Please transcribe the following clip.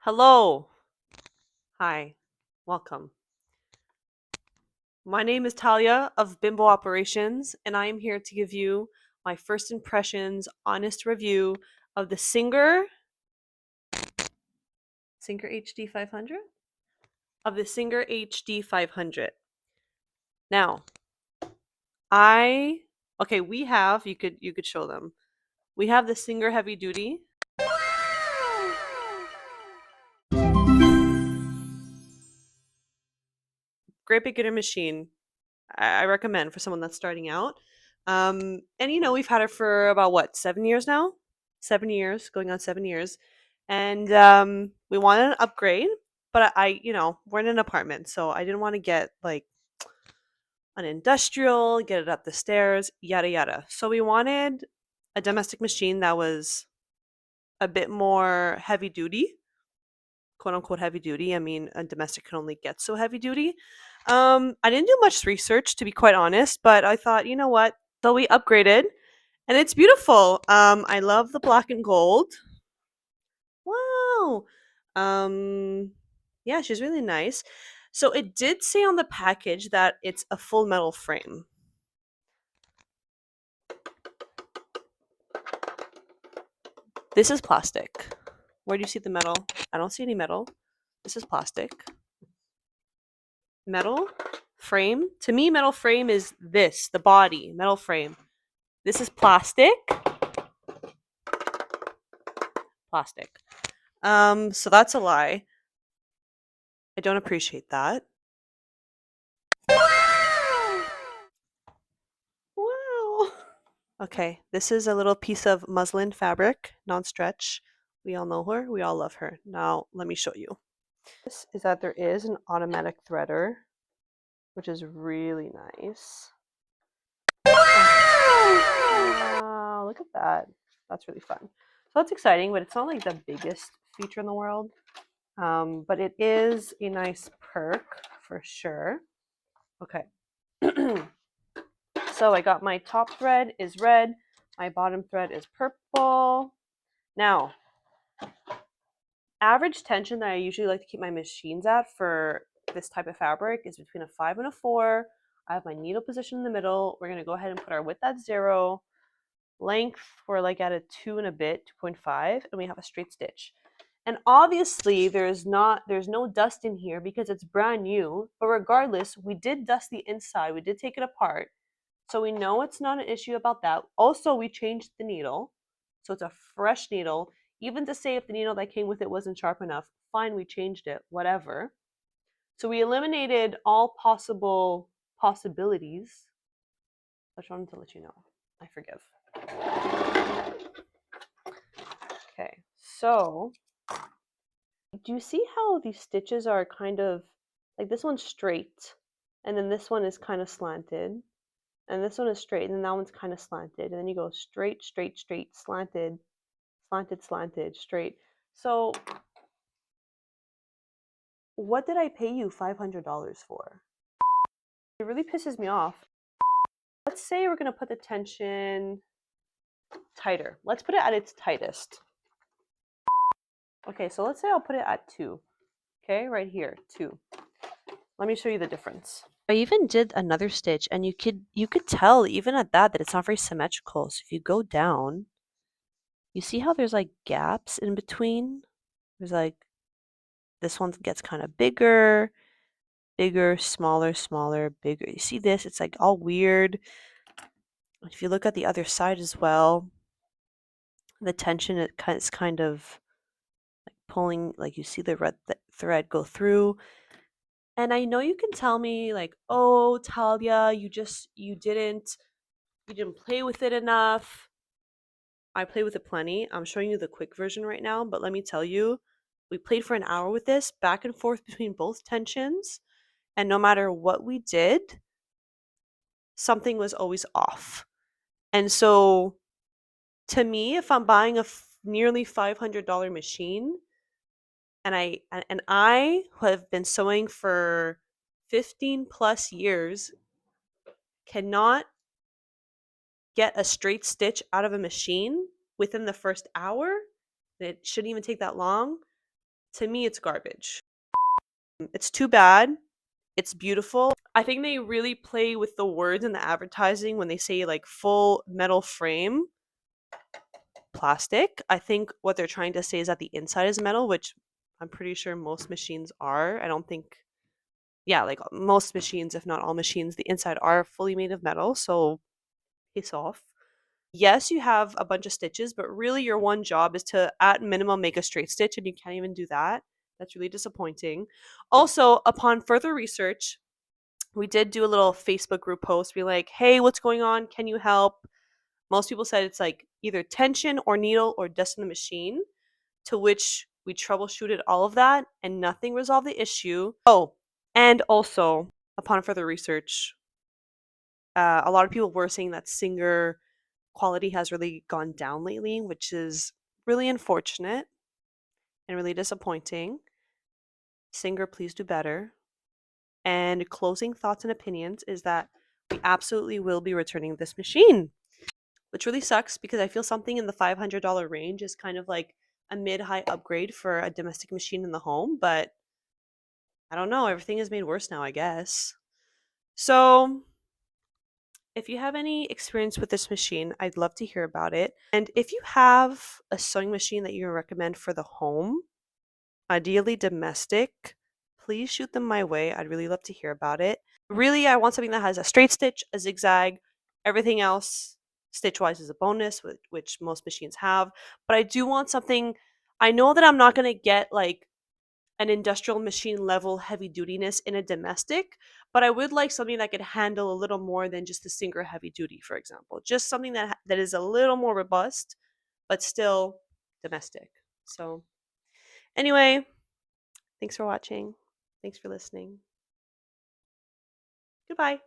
Hello. Hi. Welcome. My name is Talia of Bimbo Operations, and I am here to give you my first impressions, honest review of the Singer HD 500 of the Singer HD 500. Now, I okay, we have you could show them. We have the Singer Heavy Duty. Great beginner machine. I recommend for someone that's starting out. And we've had it for about what, 7 years now? 7 years, going on 7 years. And we wanted an upgrade, but we're in an apartment, so I didn't want to get like an industrial, get it up the stairs, yada yada. So we wanted a domestic machine that was a bit more heavy duty, quote unquote heavy duty. I mean, a domestic can only get so heavy duty. I didn't do much research, to be quite honest, but I thought, you know what? So we upgraded, and it's beautiful. I love the black and gold. Wow. Um, yeah, she's really nice. So it did say on the package that it's a full metal frame. This is plastic. Where do you see the metal? I don't see any metal. This is plastic. Metal frame. To me, metal frame is this, the body, metal frame. This is plastic. Plastic. So that's a lie. I don't appreciate that. Wow. Okay, this is a little piece of muslin fabric, non-stretch. We all know her. We all love her. Now, let me show you. This is that there is an automatic threader, which is really nice. Wow, look at that. That's really fun. So that's exciting, but it's not like the biggest feature in the world. But it is a nice perk for sure. Okay. So I got my top thread is red, my bottom thread is purple. Now, average tension that I usually like to keep my machines at for this type of fabric is between a 5 and a 4. I have my needle position in the middle. We're going to go ahead and put our width at 0. Length, we're like at a 2 and a bit, 2.5, and we have a straight stitch. And obviously there's no dust in here because it's brand new, but regardless, we did dust the inside. We did take it apart. So we know it's not an issue about that. Also, we changed the needle. So it's a fresh needle. Even to say if the needle that came with it wasn't sharp enough, fine, we changed it, whatever. So we eliminated all possible possibilities. I just wanted to let you know. I forgive. Okay, so do you see how these stitches are kind of like this one's straight, and then this one is kind of slanted, and this one is straight, and then that one's kind of slanted, and then you go straight, straight, straight, slanted, slanted, slanted, straight. So what did I pay you $500 for? It really pisses me off. Let's say we're gonna put the tension tighter. Let's put it at its tightest. Okay, so let's say I'll put it at 2. Okay, right here, 2. Let me show you the difference. I even did another stitch, and you could tell even at that it's not very symmetrical. So if you go down, you see how there's like gaps in between? There's like this one gets kind of bigger, bigger, smaller, smaller, bigger. You see this? It's like all weird. If you look at the other side as well, the tension is kind of like pulling, like you see the red thread go through. And I know you can tell me like, "Oh, Talia, you didn't play with it enough." I play with it plenty. I'm showing you the quick version right now, but let me tell you, we played for an hour with this, back and forth between both tensions, and no matter what we did, something was always off. And so, to me, if I'm buying a nearly $500 machine, and I who have been sewing for 15 plus years cannot get a straight stitch out of a machine within the first hour, it shouldn't even take that long. To me, it's garbage. It's too bad. It's beautiful. I think they really play with the words in the advertising when they say like full metal frame, plastic. I think what they're trying to say is that the inside is metal, which I'm pretty sure most machines are. I don't think, yeah, like most machines, if not all machines, the inside are fully made of metal. So piss off. Yes, you have a bunch of stitches, but really your one job is to, at minimum, make a straight stitch, and you can't even do that. That's really disappointing. Also, upon further research, we did do a little Facebook group post, be like, hey, what's going on? Can you help? Most people said it's like either tension or needle or dust in the machine, to which we troubleshooted all of that and nothing resolved the issue. Oh, and also, upon further research, a lot of people were saying that Singer quality has really gone down lately, which is really unfortunate and really disappointing. Singer, please do better. And closing thoughts and opinions is that we absolutely will be returning this machine, which really sucks because I feel something in the $500 range is kind of like a mid-high upgrade for a domestic machine in the home, but I don't know, everything is made worse now, I guess. So, if you have any experience with this machine, I'd love to hear about it. And if you have a sewing machine that you recommend for the home, ideally domestic, please shoot them my way. I'd really love to hear about it. Really, I want something that has a straight stitch, a zigzag, everything else stitch-wise is a bonus, which most machines have. But I do want something, I know that I'm not going to get like an industrial machine level heavy dutiness in a domestic, but I would like something that could handle a little more than just the Singer heavy duty, for example. Just something that is a little more robust, but still domestic. So anyway, thanks for watching. Thanks for listening. Goodbye.